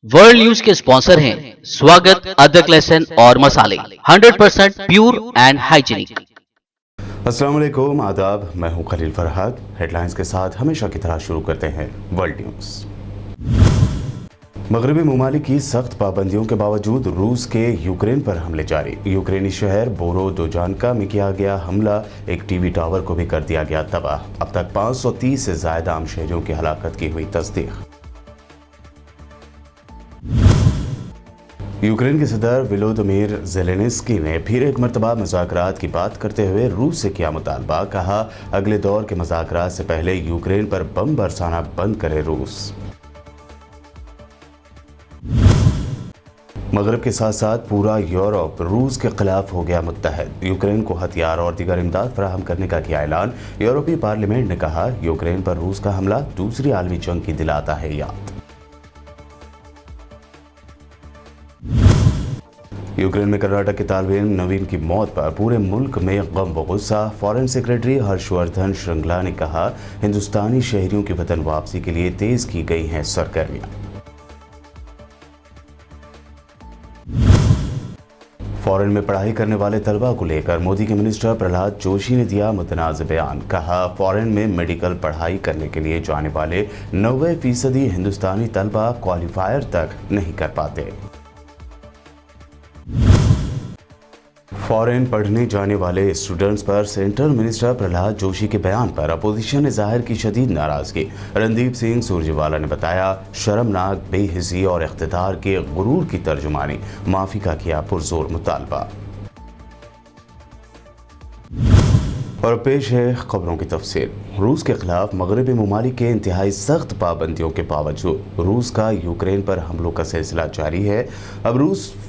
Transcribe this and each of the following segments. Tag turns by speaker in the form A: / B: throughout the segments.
A: World news के sponsor हैं स्वागत, अदरक, लहसुन और मसाले 100% प्योर एंड हाइजीनिक।
B: अस्सलाम वालेकुम, आदाब। मैं हूं खलील फरहाद। हेडलाइंस के साथ हमेशा की तरह शुरू करते हैं वर्ल्ड न्यूज। मगरबी ममालिक की सख्त पाबंदियों के बावजूद रूस के यूक्रेन पर हमले जारी। यूक्रेनी शहर बोरोदोजानका में किया गया हमला, एक टीवी टावर को भी कर दिया गया तबाह। अब तक 530 से ज्यादा आम शहरियों की हलाकत की हुई तस्दीक। यूक्रेन के सदर वोलोदिमीर ज़ेलेंस्की ने फिर एक मरतबा मुज़ाकरात की बात करते हुए रूस से किया मुतालबा। कहा, अगले दौर के मुज़ाकरात से पहले यूक्रेन पर बम बरसाना बंद करे रूस। मगरब के साथ साथ पूरा यूरोप रूस के खिलाफ हो गया मुत्तहद। यूक्रेन को हथियार और दीगर इमदाद फराहम करने का किया ऐलान। यूरोपीय पार्लियामेंट ने कहा, यूक्रेन पर रूस का हमला दूसरी आलमी जंग की दिलाता है याद। यूक्रेन में कर्नाटक के तालिब इल्म नवीन की मौत पर पूरे मुल्क में गम व गुस्सा। फॉरेन सेक्रेटरी हर्षवर्धन श्रृंगला ने कहा, हिंदुस्तानी शहरियों की वतन वापसी के लिए तेज की गई हैं सरगर्मियां। फॉरेन में पढ़ाई करने वाले तलबा को लेकर मोदी के मिनिस्टर प्रहलाद जोशी ने दिया मुतनाज़ बयान। कहा, फॉरेन में मेडिकल पढ़ाई करने के लिए जाने वाले 90% हिंदुस्तानी तलबा क्वालिफायर तक नहीं कर पाते। फॉरेन पढ़ने जाने वाले स्टूडेंट्स पर सेंट्रल मिनिस्टर प्रहलाद जोशी के बयान पर अपोजिशन ने जाहिर की शदीद नाराजगी। रणदीप सिंह सुरजेवाला ने बताया, शर्मनाक, बेहिसी और इख्तिदार के गुरूर की तर्जुमानी। माफी का किया पुरजोर मुतालबा। और पेश है खबरों की तफसील। रूस के खिलाफ मगरबी ममालिक के इंतहाई सख्त पाबंदियों के बावजूद रूस का यूक्रेन पर हमलों का सिलसिला जारी है। अब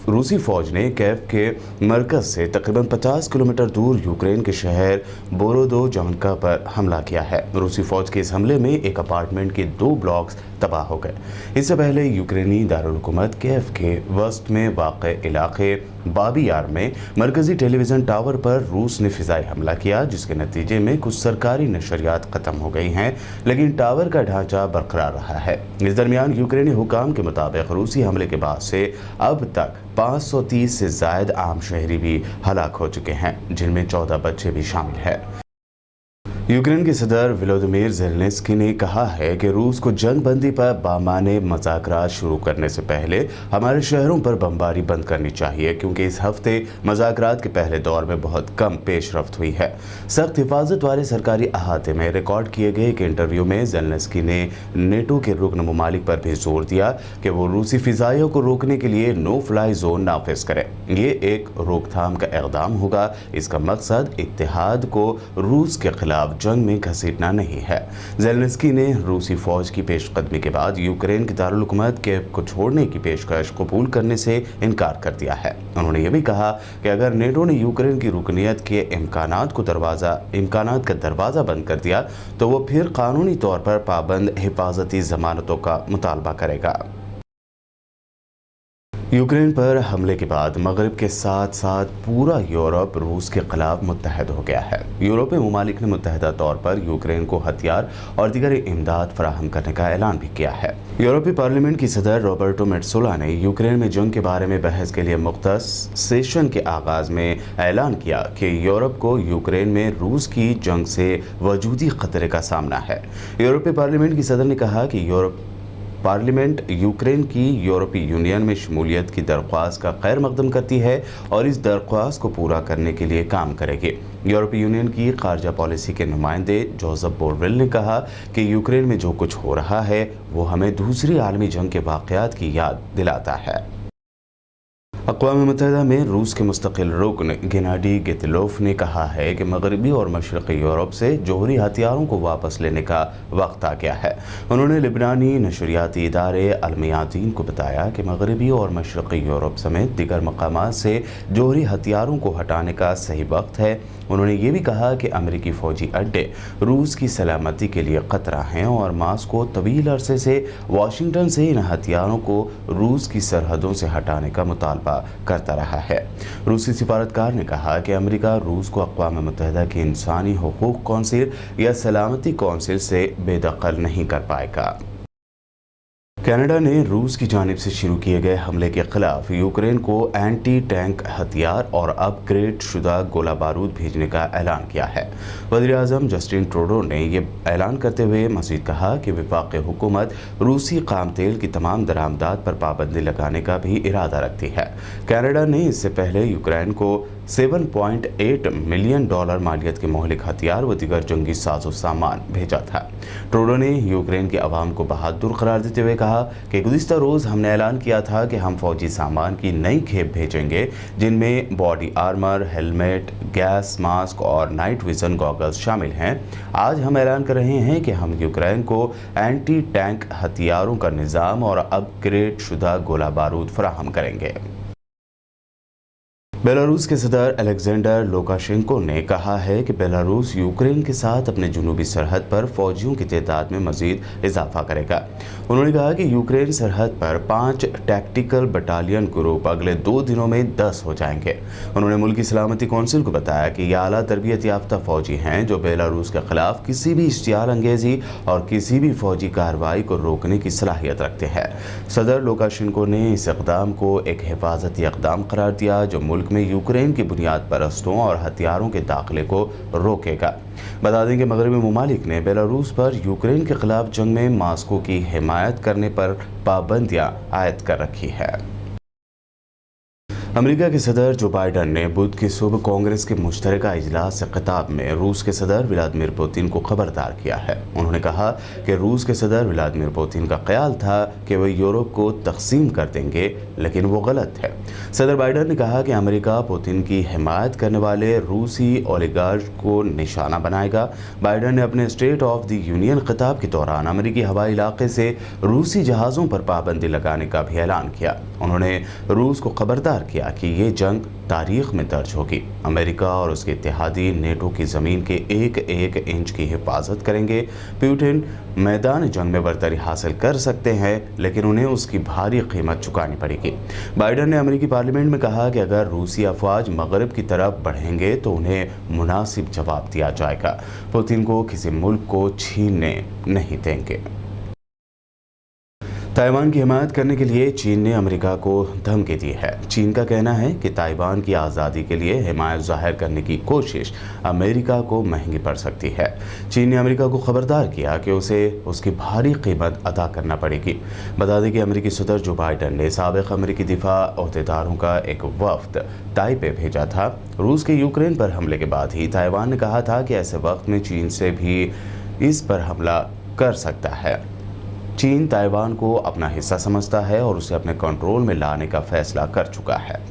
B: रूसी फौज ने कीव के मरकज से तकरीबन 50 किलोमीटर दूर यूक्रेन के शहर बोरोदोजानका पर हमला किया है। रूसी फौज के इस हमले में एक अपार्टमेंट के 2 ब्लॉक्स तबाह हो गए। इससे पहले यूक्रेनी दारुल हुकूमत कीव के वस्त में वाक़ इलाके बाबी यार में मरकजी टेलीविज़न टावर पर रूस ने फ़िज़ाई हमला किया, जिसके नतीजे में कुछ सरकारी नशरियात ख़त्म हो गई हैं, लेकिन टावर का ढांचा बरकरार रहा है। इस दरमियान यूक्रेनी हुकाम के मुताबिक रूसी हमले के बाद से अब तक 530 से ज़ायद आम शहरी भी हलाक हो चुके हैं, जिनमें 14 बच्चे भी शामिल हैं। यूक्रेन के सदर वोलोदिमीर ज़ेलेंस्की ने कहा है कि रूस को जंग बंदी पर बामाने मुज़ाकरात शुरू करने से पहले हमारे शहरों पर बमबारी बंद करनी चाहिए, क्योंकि इस हफ्ते मुज़ाकरात के पहले दौर में बहुत कम पेशरफ्त हुई है। सख्त हिफाजत वाले सरकारी अहाते में रिकॉर्ड किए गए एक इंटरव्यू में ज़ेलेंस्की ने नेटो के रुकन ममालिक पर भी जोर दिया कि वो रूसी फ़िज़ाइयों को रोकने के लिए नो फ्लाई जोन नाफिज करें। ये एक रोकथाम का इक़दाम होगा। इसका मकसद इत्तेहाद को रूस के खिलाफ जंग में घसीटना नहीं है। ज़ेलेंस्की ने रूसी फौज की पेशकदमी के बाद यूक्रेन की दारुल हुकूमत कीव को छोड़ने की पेशकश कबूल करने से इनकार कर दिया है। उन्होंने ये भी कहा कि अगर नेटो ने यूक्रेन की रुकनियत के इम्कानात का दरवाज़ा बंद कर दिया तो वो फिर कानूनी तौर पर पाबंद हिफाजती ज़मानतों का मुतालबा करेगा। यूक्रेन पर हमले के बाद मगरब के साथ साथ पूरा यूरोप रूस के खिलाफ मुत्तहद हो गया है। यूरोपीय ममालिक ने मुत्तहदा तौर पर यूक्रेन को हथियार और दीगर इमदाद फराहम करने का ऐलान भी किया है। यूरोपीय पार्लियामेंट की सदर रॉबर्टो मेट्सोला ने यूक्रेन में जंग के बारे में बहस के लिए मुख्तस सेशन के आगाज में ऐलान किया कि यूरोप को यूक्रेन में रूस की जंग से वजूदी खतरे का सामना है। यूरोपीय पार्लियामेंट की सदर ने कहा कि पार्लियामेंट यूक्रेन की यूरोपीय यूनियन में शमूलियत की दरख्वास्त का खैर मकदम करती है और इस दरख्वास्त को पूरा करने के लिए काम करेगी। यूरोपीय यूनियन की खारजा पॉलिसी के नुमाइंदे जोसेफ बोरेल ने कहा कि यूक्रेन में जो कुछ हो रहा है वो हमें दूसरी आलमी जंग के वाक़यात की याद दिलाता है। अक़वाम मुत्तहिदा में रूस के मुस्तकिल रुकन गेनाडी गेतिलोफ ने कहा है कि मगरबी और मशरक़ी यूरोप से जोहरी हथियारों को वापस लेने का वक्त आ गया है। उन्होंने लिबनानी नशरियाती इदारे अलमियादीन को बताया कि मगरबी और मशरक़ी यूरोप समेत दीगर मकामात से जोहरी हथियारों को हटाने का सही वक्त है। उन्होंने ये भी कहा कि अमेरिकी फ़ौजी अड्डे रूस की सलामती के लिए ख़तरा हैं और मास्को तवील अरसे से वाशिंगटन से इन हथियारों को रूस की सरहदों से हटाने का मुतालबा करता रहा है। रूसी सिफारतकार ने कहा कि अमेरिका रूस को अक़वाम मुत्तहिदा की इंसानी हुकूक कौंसिल या सलामती कौंसिल से बेदखल नहीं कर पाएगा। कनाडा ने रूस की जानिब से शुरू किए गए हमले के खिलाफ यूक्रेन को एंटी टैंक हथियार और अपग्रेड शुदा गोला बारूद भेजने का ऐलान किया है। वज़ीर-ए-आज़म जस्टिन ट्रूडो ने ये ऐलान करते हुए मज़ीद कहा कि वफाक़ी हुकूमत रूसी खाम तेल की तमाम दरामदात पर पाबंदी लगाने का भी इरादा रखती है। कनाडा ने इससे पहले यूक्रेन को $7.8 मिलियन मालियत के मोहलिक हथियार व दीगर जंगी साजो सामान भेजा था। ट्रूडो ने यूक्रेन की आवाम को बहादुर करार देते हुए कहा कि गुज़िश्ता रोज़ हमने ऐलान किया था कि हम फौजी सामान की नई खेप भेजेंगे, जिनमें body armour, helmet, gas mask और नाइट विजन गॉगल्स शामिल हैं। आज हम ऐलान कर रहे हैं कि हम यूक्रेन को एंटी टैंक हथियारों का निज़ाम और अपग्रेड शुदा गोला बारूद फराहम करेंगे। बेलारूस के सदर अलेक्जेंडर लुकाशेंको ने कहा है कि बेलारूस यूक्रेन के साथ अपने जुनूबी सरहद पर फौजियों की तादाद में मजीद इजाफा करेगा। उन्होंने कहा कि यूक्रेन सरहद पर 5 टैक्टिकल बटालियन ग्रुप अगले 2 दिनों में 10 हो जाएंगे। उन्होंने मुल्की सलामती कौंसिल को बताया कि ये आला तरबियत याफ्ता फौजी हैं जो बेलारूस के खिलाफ किसी भी इश्तियाल अंगेजी और किसी भी फौजी कार्रवाई को रोकने की सलाहियत रखते हैं। सदर लुकाशेंको ने इस इक़दाम को एक हिफाजती इक़दाम करार दिया जो मुल्क में यूक्रेन की बुनियाद परस्तों और हथियारों के दाखिले को रोकेगा। बता दें कि मगरबी ममालिक ने बेलारूस पर यूक्रेन के खिलाफ जंग में मास्को की हिमायत करने पर पाबंदियां आयद कर रखी है। अमेरिका के सदर जो बाइडन ने बुध की सुबह कांग्रेस के मुश्तरका इजलास से खिताब में रूस के सदर व्लादिमीर पुतिन को खबरदार किया है। उन्होंने कहा कि रूस के सदर व्लादिमीर पुतिन का ख्याल था कि वे यूरोप को तकसीम कर देंगे, लेकिन वो गलत है। सदर बाइडन ने कहा कि अमेरिका पुतिन की हिमायत करने वाले रूसी ओलिगार्क को निशाना बनाएगा। बाइडन ने अपने स्टेट ऑफ द यूनियन खिताब के दौरान अमेरिकी हवाई इलाके से रूसी जहाज़ों पर पाबंदी लगाने का भी ऐलान किया। उन्होंने रूस को खबरदार किया कि ये जंग तारीख में दर्ज होगी। अमेरिका और उसके इत्तेहादी नेटो की ज़मीन के एक एक इंच की हिफाजत करेंगे। पुतिन मैदान जंग में बरतरी हासिल कर सकते हैं, लेकिन उन्हें उसकी भारी कीमत चुकानी पड़ेगी। बाइडन ने अमेरिकी पार्लियामेंट में कहा कि अगर रूसी अफवाज मगरब की तरफ बढ़ेंगे तो उन्हें मुनासिब जवाब दिया जाएगा। पुतिन को किसी मुल्क को छीनने नहीं देंगे। ताइवान की हिमायत करने के लिए चीन ने अमेरिका को धमकी दी है। चीन का कहना है कि ताइवान की आज़ादी के लिए हिमायत जाहिर करने की कोशिश अमेरिका को महंगी पड़ सकती है। चीन ने अमेरिका को खबरदार किया कि उसे उसकी भारी कीमत अदा करना पड़ेगी। बता दें कि अमेरिकी सदर जो बाइडन ने साबिक अमेरिकी दिफा अहदेदारों का एक वफ्द ताइपे भेजा था। रूस के यूक्रेन पर हमले के बाद ही ताइवान ने कहा था कि ऐसे वक्त में चीन से भी इस पर हमला कर सकता है। चीन ताइवान को अपना हिस्सा समझता है और उसे अपने कंट्रोल में लाने का फैसला कर चुका है।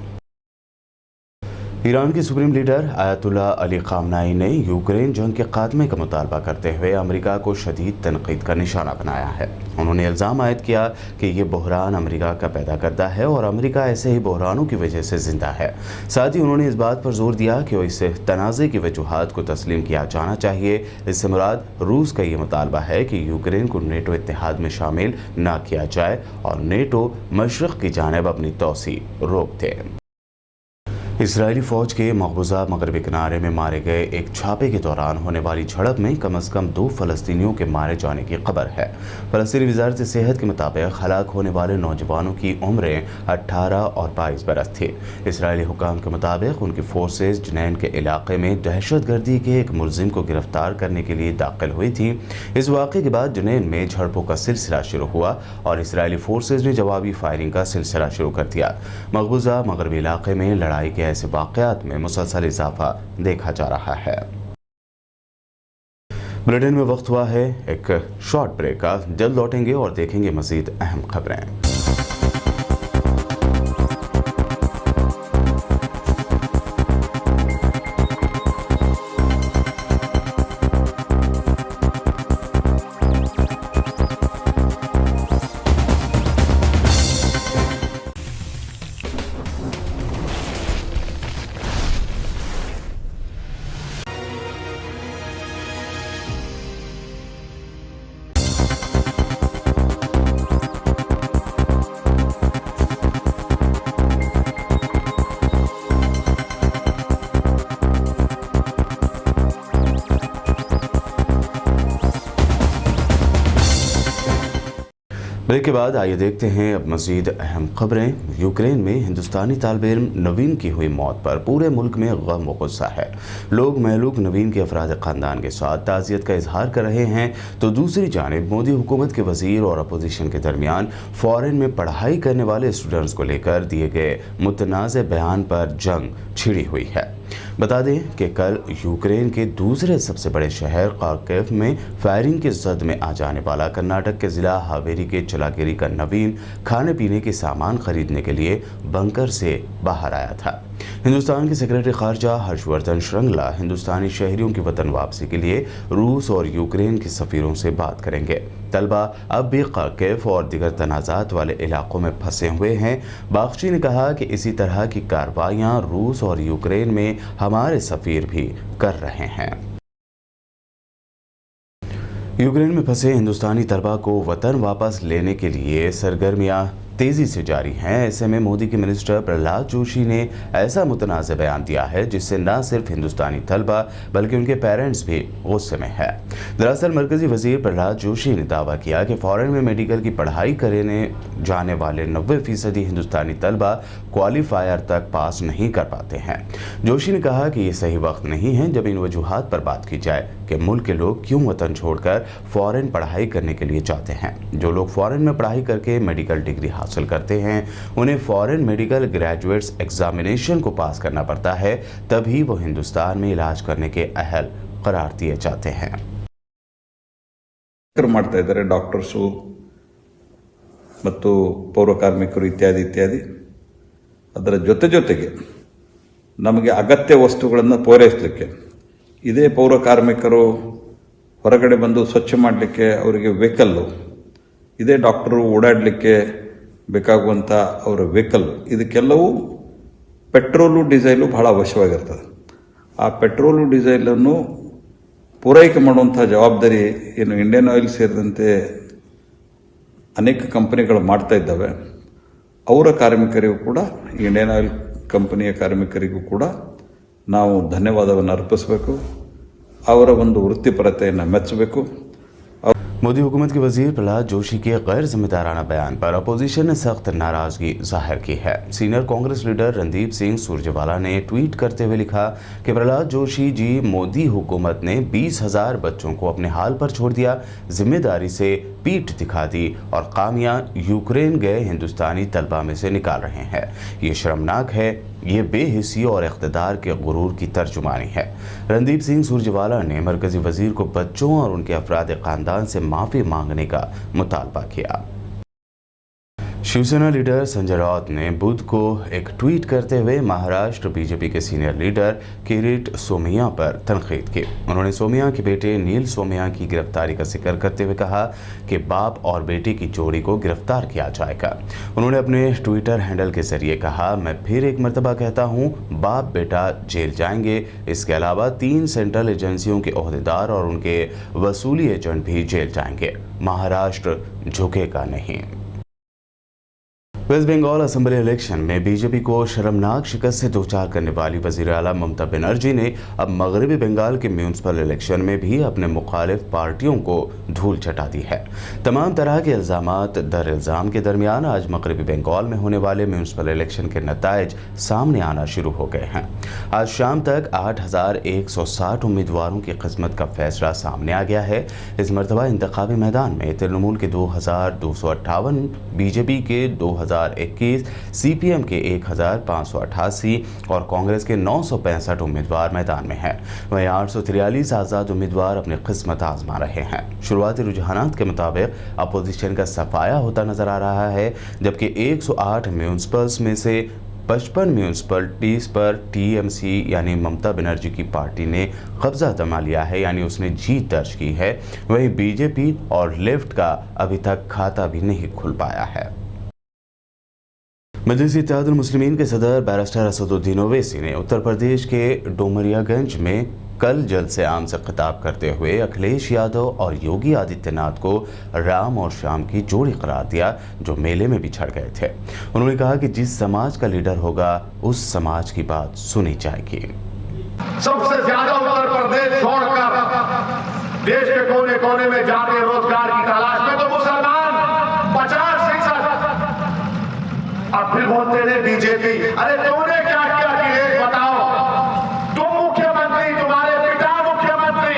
B: ईरान के सुप्रीम लीडर आयतुल्लाह अली खामनाई ने यूक्रेन जंग के खात्मे का मुतालबा करते हुए अमेरिका को शदीद तनकीद का निशाना बनाया है। उन्होंने इल्ज़ाम आयद किया कि ये बहरान अमेरिका का पैदा करता है और अमेरिका ऐसे ही बहरानों की वजह से जिंदा है। साथ ही उन्होंने इस बात पर जोर दिया कि इस तनाज़े की वजूहात को तस्लीम किया जाना चाहिए। इससे मुराद रूस का ये मुतालबा है कि यूक्रेन को नेटो इत्तेहाद में शामिल न किया जाए और नेटो मशरक़ की जानिब अपनी तोसी रोक दे। इसराइली फ़ौज के मकबूजा मगरबी किनारे में मारे गए एक छापे के दौरान होने वाली झड़प में कम अज़ कम 2 फ़लस्तीनियों के मारे जाने की खबर है। फ़लस्तीनी वज़ारत सेहत के मुताबिक हलाक होने वाले नौजवानों की उम्रें 18 और 22 बरस थी। इसराइली हुकाम के मुताबिक उनकी फोर्सेज जनैन के इलाके में दहशत गर्दी के एक मुलजिम को गिरफ्तार करने के लिए दाखिल हुई थी। इस वाक़े के बाद जनैन में झड़पों का सिलसिला शुरू हुआ और इसराइली फोर्सेज ने जवाबी फायरिंग का सिलसिला शुरू कर दिया। मकबूजा मगरबी इलाके में लड़ाई के ऐसे वाक़यात में मुसलसल इजाफा देखा जा रहा है। बुलेटिन में वक्त हुआ है एक शॉर्ट ब्रेक का। जल्द लौटेंगे और देखेंगे मजीद अहम खबरें। ब्रेक के बाद आइए देखते हैं अब मजीद अहम खबरें। यूक्रेन में हिंदुस्तानी तालिब इल्म नवीन की हुई मौत पर पूरे मुल्क में गम व गुस्सा है। लोग महलूक नवीन के अफराद खानदान के साथ ताज़ियत का इजहार कर रहे हैं, तो दूसरी जानिब मोदी हुकूमत के वजीर और अपोजिशन के दरमियान फॉरेन में पढ़ाई करने वाले स्टूडेंट्स को लेकर दिए गए मुतनाज़ बयान पर जंग छिड़ी हुई है। बता दें कि कल यूक्रेन के दूसरे सबसे बड़े शहर खार्किव में फायरिंग के जद में आ जाने वाला कर्नाटक के ज़िला हावेरी के चलागिरी का नवीन खाने पीने के सामान खरीदने के लिए बंकर से बाहर आया था। हिंदुस्तान के सेक्रेटरी खारजा हर्षवर्धन श्रृंगला हिंदुस्तानी शहरियों की वतन वापसी के लिए रूस और यूक्रेन के सफ़ीरों से बात करेंगे। तलबा अब भी खार्किव और दिगर तनाज़ात वाले इलाकों में फंसे हुए हैं। बागची ने कहा कि इसी तरह की कार्रवाइयाँ रूस और यूक्रेन में हमारे सफ़ीर भी कर रहे हैं। यूक्रेन में फंसे हिंदुस्तानी तलबा को वतन वापस लेने के लिए सरगर्मियाँ तेज़ी से जारी हैं। ऐसे में मोदी के मिनिस्टर प्रहलाद जोशी ने ऐसा मुतनाज़ बयान दिया है जिससे न सिर्फ हिंदुस्तानी तलबा बल्कि उनके पेरेंट्स भी गुस्से में है। दरअसल मरकज़ी वज़ीर प्रहलाद जोशी ने दावा किया कि फ़ॉरेन में मेडिकल की पढ़ाई करने जाने वाले 90% हिंदुस्तानी तलबा क्वालिफायर तक पास नहीं कर पाते हैं। जोशी ने कहा कि ये सही वक्त नहीं है जब इन वजूहात पर बात की जाए कि मुल्क के लोग क्यों वतन छोड़कर फ़ॉरेन पढ़ाई करने के लिए जाते हैं। जो लोग फ़ॉरेन में पढ़ाई करके मेडिकल डिग्री हासिल करते हैं उन्हें फॉरेन मेडिकल ग्रेजुएट्स एग्जामिनेशन को पास करना पड़ता है, तभी वो हिंदुस्तान में इलाज करने के अहल करार दिए जाते हैं।
C: ಮಾಡ್ತಾ ಇದ್ದಾರೆ ಡಾಕ್ಟರ್ಸು ಮತ್ತು ಪೌರ ಕಾರ್ಮಿಕರು ಇತ್ಯಾದಿ ಇತ್ಯಾದಿ. ಅದರ ಜೊತೆಗೆ ನಮಗೆ ಅಗತ್ಯ ವಸ್ತುಗಳನ್ನು ಪೂರೈಸಲಿಕ್ಕೆ ಇದೇ ಪೌರ ಕಾರ್ಮಿಕರು ಹೊರಗಡೆ ಬಂದು ಸ್ವಚ್ಛ ಮಾಡಲಿಕ್ಕೆ ಅವರಿಗೆ ವೆಹಿಕಲ್, ಇದೇ ಡಾಕ್ಟರು ಓಡಾಡಲಿಕ್ಕೆ ಬೇಕಾಗುವಂಥ ಅವರ ವೆಹಿಕಲ್, ಇದಕ್ಕೆಲ್ಲವೂ ಪೆಟ್ರೋಲು ಡೀಸೆಲು ಬಹಳ ಅವಶ್ಯವಾಗಿರ್ತದೆ. ಆ ಪೆಟ್ರೋಲು ಡೀಸೆಲನ್ನು ಪೂರೈಕೆ ಮಾಡುವಂಥ ಜವಾಬ್ದಾರಿ ಏನು ಇಂಡಿಯನ್ ಆಯಿಲ್ ಸೇರಿದಂತೆ ಅನೇಕ ಕಂಪನಿಗಳು ಮಾಡ್ತಾ ಇದ್ದಾವೆ. ಅವರ ಕಾರ್ಮಿಕರಿಗೂ ಕೂಡ, ಇಂಡಿಯನ್ ಆಯಿಲ್ ಕಂಪನಿಯ ಕಾರ್ಮಿಕರಿಗೂ ಕೂಡ ನಾವು ಧನ್ಯವಾದವನ್ನು ಅರ್ಪಿಸಬೇಕು, ಅವರ ಒಂದು ವೃತ್ತಿಪರತೆಯನ್ನು ಮೆಚ್ಚಬೇಕು.
B: मोदी हुकूमत के वजीर प्रहलाद जोशी के गैर जिम्मेदाराना बयान पर अपोजिशन ने सख्त नाराजगी जाहिर की है। सीनियर कांग्रेस लीडर रणदीप सिंह सुरजेवाला ने ट्वीट करते हुए लिखा कि प्रहलाद जोशी जी, मोदी हुकूमत ने 20,000 बच्चों को अपने हाल पर छोड़ दिया, जिम्मेदारी से पीठ दिखा दी और कामियां यूक्रेन गए हिंदुस्तानी तलबा में से निकाल रहे हैं। ये शर्मनाक है, ये बेहिसी और इख्तिदार के गुरूर की तर्जुमानी है। रणदीप सिंह सुरजेवाला ने मरकजी वजीर को बच्चों और उनके अफराद खानदान से माफ़ी मांगने का मुतालबा किया। शिवसेना लीडर संजय राउत ने बुध को एक ट्वीट करते हुए महाराष्ट्र बीजेपी के सीनियर लीडर किरीट सोमैया पर तनकीद की। उन्होंने सोमैया के बेटे नील सोमैया की गिरफ्तारी का जिक्र करते हुए कहा कि बाप और बेटे की जोड़ी को गिरफ्तार किया जाएगा। उन्होंने अपने ट्विटर हैंडल के जरिए कहा, मैं फिर एक मरतबा कहता हूँ, बाप बेटा जेल जाएंगे। इसके अलावा 3 सेंट्रल एजेंसियों के ओहदेदार और उनके वसूली एजेंट भी जेल जाएंगे। महाराष्ट्र झुकेगा नहीं। वेस्ट बंगाल असेंबली इलेक्शन में बीजेपी को शर्मनाक शिकस्त से दो चार करने वाली वज़ीर आला ममता बनर्जी ने अब मगरबी बंगाल के म्यूनसिपल इलेक्शन में भी अपने मुखालिफ पार्टियों को धूल चटा दी है। तमाम तरह के इल्ज़ामात दर इल्ज़ाम के दरमियान आज मगरबी बंगाल में होने वाले म्यूनसिपल इलेक्शन के नताइज सामने आना शुरू हो गए हैं। आज शाम तक 8,160 उम्मीदवारों की किस्मत का फैसला सामने आ गया है। इस मरतबा इंतखाबी मैदान में तृणमूल के 2,258, बीजेपी के 2,021, सीपीएम के 1,588 और कांग्रेस के 965 उम्मीदवार मैदान में हैं। वहीं 843 आज़ाद उम्मीदवार अपनी किस्मत आजमा रहे हैं। शुरुआती रुझानात के मुताबिक अपोजिशन का सफाया होता नजर आ रहा है, जबकि 108 म्यूनसिपल्स में से 55 म्यूनसिपलिटीज़ पर टीएमसी यानी ममता बनर्जी की पार्टी ने कब्जा जमा लिया है, यानी उसने जीत दर्ज की है। वहीं बीजेपी और लेफ्ट का अभी तक खाता भी नहीं खुल पाया है। मजलिस इत्तेहादुल मुस्लिमीन के सदर बैरिस्टर असदुद्दीन ओवैसी ने उत्तर प्रदेश के डुमरियागंज में कल जलसे आम से खिताब करते हुए अखिलेश यादव और योगी आदित्यनाथ को राम और श्याम की जोड़ी करार दिया, जो मेले में बिछड़ गए थे। उन्होंने कहा कि जिस समाज का लीडर होगा उस समाज की बात सुनी जाएगी।
D: सबसे ज्यादा उत्तर प्रदेश छोड़कर देश के कोने कोने में जाते रोजगार की तलाश में तो मुसलमान 50 ने बीजेपी, अरे तुमने क्या किया अखिलेश बताओ? तुम मुख्यमंत्री, तुम्हारे पिता मुख्यमंत्री,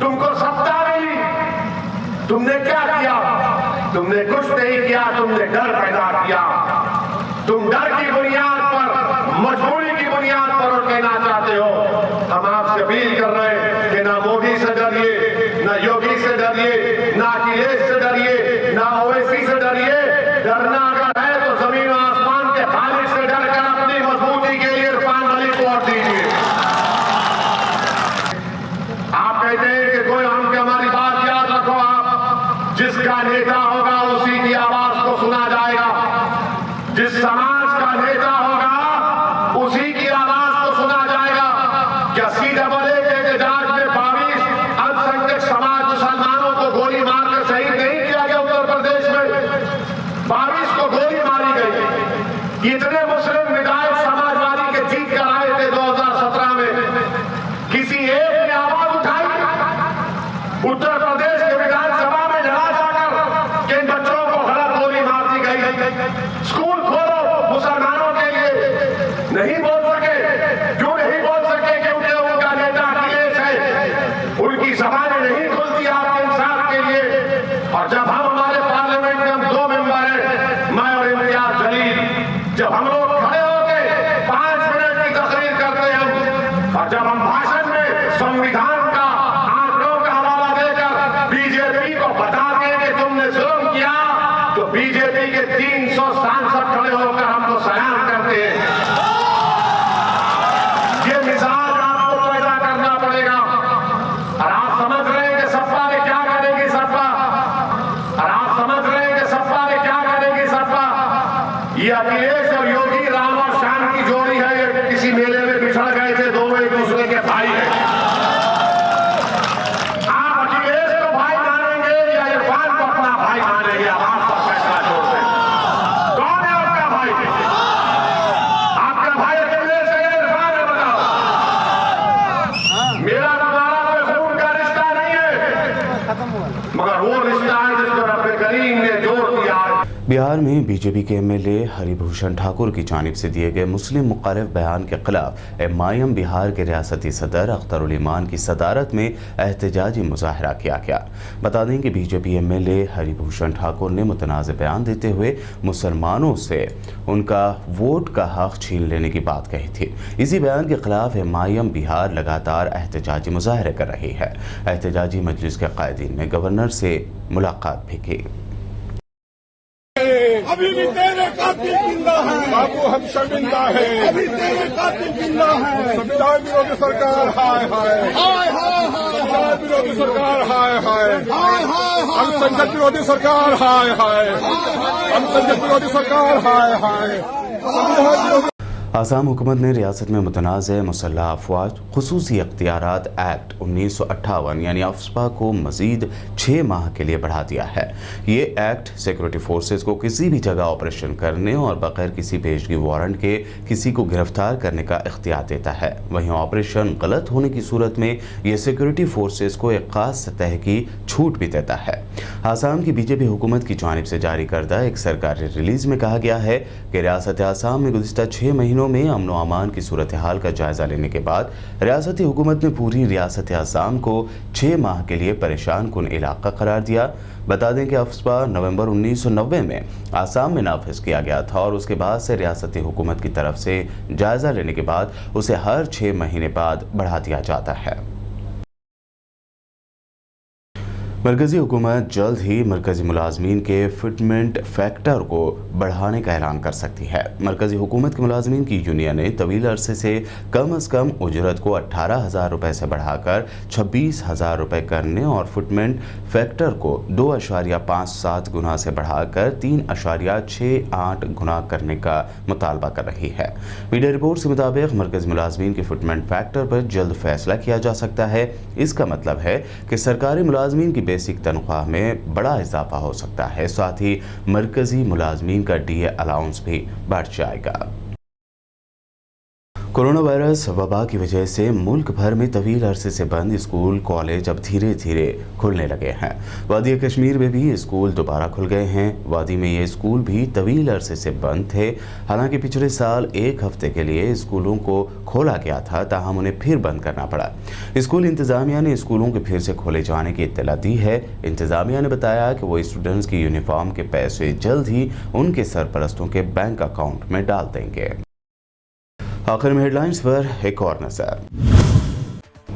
D: तुमको सत्ता मिली, तुमने क्या किया? तुमने कुछ नहीं किया, तुमने डर पैदा किया। तुम डर की बुनियाद पर, मजबूरी की बुनियाद पर और कहना चाहते हो। हम आपसे अपील कर रहे हैं कि ना मोदी से डरिए, ना योगी से डरिए, ना अखिलेश से डरिए, ना ओवैसी से डरिए। डरना अगर है तो जमीन और आसमान के खालिक से डरकर अपनी मजबूती के लिए इरफान अली को वोट दीजिए। आप कहते हैं कि कोई हम के हमारी बात याद रखो, आप जिसका नेता होगा उसी की आवाज को सुना जाएगा। जिस समाज का नेता होगा उसी की आवाज को सुना जाएगा। क्या CAA के एहतजाज में 22 अल्पसंख्यक समाज मुसलमानों को गोली मारकर शहीद नहीं किया गया? उत्तर प्रदेश में 22 को गोली मारी गई। इतने मुस्लिम विधायक समाजवादी के जीत कर आए थे 2017 में, किसी एक ने आवाज उठाई? उत्तर प्रदेश के विधानसभा में लड़ा जाकर कि इन बच्चों को गलत गोली मार दी गई। स्कूल खोलो मुसलमानों के लिए, नहीं बोल सके। क्यों नहीं बोल सके? क्योंकि उनका नेता अखिलेश है, उनकी जबानें नहीं खुलती आपके इंसाफ के लिए। और जब हम हमारे पार्लियामेंट में हम 2 मेंबर हैं, मैं और इम्तियाज जलील, जब हम लोग खड़े होकर 5 मिनट की तकरीर करते हैं और जब हम भाषण में संविधान का आंकड़ों का हवाला देकर बीजेपी को बताते हैं कि तुमने जुल्म किया, तो बीजेपी के 300 सांसद खड़े होकर हमको सलाम करते हैं। ये मिजाज आपको पैदा करना पड़ेगा। और आप समझ रहे हैं कि सपा ने क्या करेगी? सपा, और आप समझ रहे हैं कि सपा ने क्या करेगी? सपा, ये अखिलेश और योगी, राम और श्याम की जोड़ी है। ये किसी मेले में बिछड़ गए थे, दोनों एक दूसरे के भाई हैं। आप अखिलेश को भाई मानेंगे या इरफान को अपना भाई मानेंगे? आप पर फैसला छोड़ते हैं। कौन है आपका भाई? आपका भाई अखिलेश है या इरफान है? बताओ। मेरा तुम्हारा कोई खून का रिश्ता नहीं है, मगर वो रिश्ता है जिसको रब करीम ने जोड़ दिया है।
B: बिहार में बीजेपी के एमएलए हरिभूषण ठाकुर की जानिब से दिए गए मुस्लिम मुखालिफ बयान के खिलाफ एमआईएम बिहार के रियासती सदर अख्तरुल ईमान की सदारत में एहतजाजी मुजाहरा किया गया। बता दें कि बीजेपी एमएलए हरिभूषण ठाकुर ने मुतनाज़ बयान देते हुए मुसलमानों से उनका वोट का हक छीन लेने की बात कही थी। इसी बयान के खिलाफ एमआईएम बिहार लगातार एहतजाजी मुजाहरे कर रही है। एहतजाजी मजलिस के कायदीन ने गवर्नर से मुलाकात भी की।
E: अभी भी तेरे कातिल जिंदा है बाबू, हम शर्मिंदा है। अभी तेरे कातिल जिंदा है। संविधान विरोधी सरकार, हाय हाय हाय हाय हाय। संविधान विरोधी सरकार, हाय हाय हाय हाय। अल्पसंख्यक विरोधी सरकार, हाय हाय। अल्पसंख्यक विरोधी सरकार, हाय हाय। संविधान विरोधी
B: आसाम हुकूमत ने रियासत में मुतनाज़ मुसल्लह अफवाज खुसूसी इख्तियारात एक्ट 1958 यानी अफ्स्पा को मज़ीद 6 माह के लिए बढ़ा दिया है। ये एक्ट सिक्योरिटी फोर्सेस को किसी भी जगह ऑपरेशन करने और बगैर किसी पेशगी वारंट के किसी को गिरफ्तार करने का इख्तियार देता है। वहीं ऑपरेशन गलत होने की सूरत में ये सिक्योरिटी फोर्सेस को एक ख़ास सतह की छूट भी देता है। आसाम की बीजेपी हुकूमत की जानिब से जारी करदा एक सरकारी रिलीज़ में कहा गया है कि रियासत आसाम में गुज़िश्ता 6 महीनों में अमन व अमान की सूरत हाल का जायजा लेने के बाद रियासती हुकूमत ने पूरी रियासत आसाम को 6 माह के लिए परेशान कुन इलाका करार दिया। बता दें कि अफ्स्पा नवंबर 1990 में आसाम में नाफिज किया गया था और उसके बाद से रियासती हुकूमत की तरफ से जायजा लेने के बाद उसे हर 6 महीने बाद बढ़ा दिया जाता है। मरकज़ी हुकूमत जल्द ही मरकज़ी मुलाजमीन के फिटमेंट फैक्टर को बढ़ाने का ऐलान कर सकती है। मरकज़ी हुकूमत के मुलाजमीन की यूनियन ने तवील अरसे से कम उजरत को 18,000 रुपये से बढ़ाकर 26,000 रुपये करने और फिटमेंट फैक्टर को 2.57 गुना से बढ़ाकर 3.68 गुना करने का मुतालबा कर रही है। मीडिया रिपोर्ट के मुताबिक मरकज़ी मुलाजमीन के फिटमेंट फैक्टर पर जल्द फैसला किया जा सकता है। इसका मतलब है कि सरकारी मुलाजमीन की बेसिक तनख्वाह में बड़ा इजाफा हो सकता है। साथ ही मरकजी मुलाजमीन का डीए अलाउंस भी बढ़ जाएगा। कोरोना वायरस वबा की वजह से मुल्क भर में तवील अरसे से बंद स्कूल कॉलेज अब धीरे धीरे खुलने लगे हैं। वादी कश्मीर में भी स्कूल दोबारा खुल गए हैं। वादी में ये स्कूल भी तवील अरसे से बंद थे। हालांकि पिछले साल एक हफ्ते के लिए स्कूलों को खोला गया था, ताहम उन्हें फिर बंद करना पड़ा। स्कूल इंतजामिया ने स्कूलों के फिर से खोले जाने की इत्तला दी है। इंतजामिया ने बताया कि वो स्टूडेंट्स की यूनिफॉर्म के पैसे जल्द ही उनके सरपरस्तों के बैंक अकाउंट में डाल देंगे। आखिर में हेडलाइंस पर एक और नजर।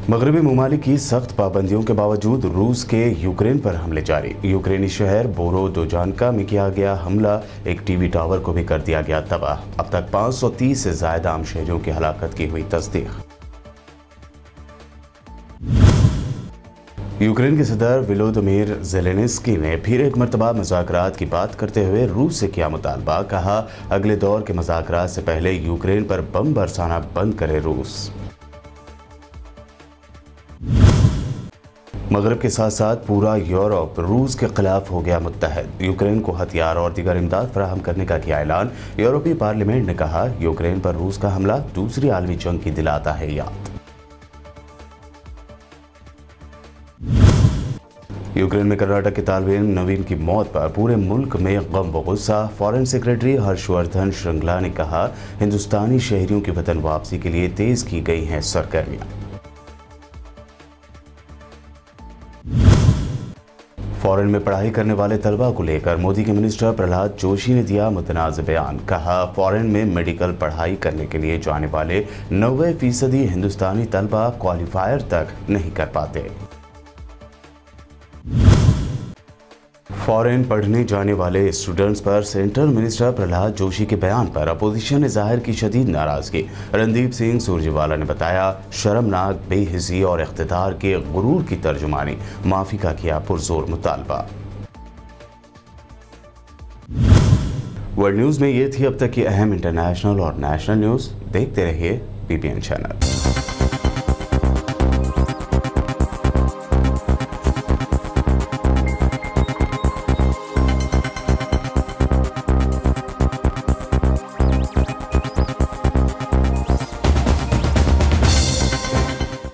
B: मगरबी ममालिक की सख्त पाबंदियों के बावजूद रूस के यूक्रेन पर हमले जारी। यूक्रेनी शहर बोरोदोजानका में किया गया हमला, एक टीवी टावर को भी कर दिया गया तबाह। अब तक 530 से ज्यादा आम शहरियों की हलाकत की हुई तस्दीक। यूक्रेन के सदर वोलोदिमीर ज़ेलेंस्की ने फिर एक मरतबा मुज़ाकरात की बात करते हुए रूस से किया मुतालबा। कहा, अगले दौर के मुज़ाकरात से पहले यूक्रेन पर बम बरसाना बंद करे रूस। मगरब के साथ साथ पूरा यूरोप रूस के खिलाफ हो गया मुत्तहद। यूक्रेन को हथियार और दीगर इमदाद फराहम करने का किया ऐलान। यूरोपीय पार्लियामेंट ने कहा, यूक्रेन पर रूस का हमला दूसरी आलमी जंग की दिलाता है याद। यूक्रेन में कर्नाटक के तालिब इल्म नवीन की मौत पर पूरे मुल्क में गम व गुस्सा। फॉरेन सेक्रेटरी हर्षवर्धन श्रृंगला ने कहा, हिंदुस्तानी शहरियों की वतन वापसी के लिए तेज की गई हैं सरगर्मियां। फॉरेन में पढ़ाई करने वाले तलबा को लेकर मोदी के मिनिस्टर प्रहलाद जोशी ने दिया मुतनाज़ बयान। कहा, फॉरेन में मेडिकल पढ़ाई करने के लिए जाने वाले 90% हिंदुस्तानी तलबा क्वालिफायर तक नहीं कर पाते। फॉरेन पढ़ने जाने वाले स्टूडेंट्स पर सेंट्रल मिनिस्टर प्रहलाद जोशी के बयान पर अपोजिशन ने जाहिर की शदीद नाराजगी। रणदीप सिंह सुरजेवाला ने बताया, शर्मनाक, बेहिसी और इख्तिदार के गुरूर की तर्जुमानी। माफी का किया पुरजोर मुतालबा। वर्ल्ड न्यूज में ये थी अब तक की अहम इंटरनेशनल और नेशनल न्यूज। देखते रहिए PPN चैनल।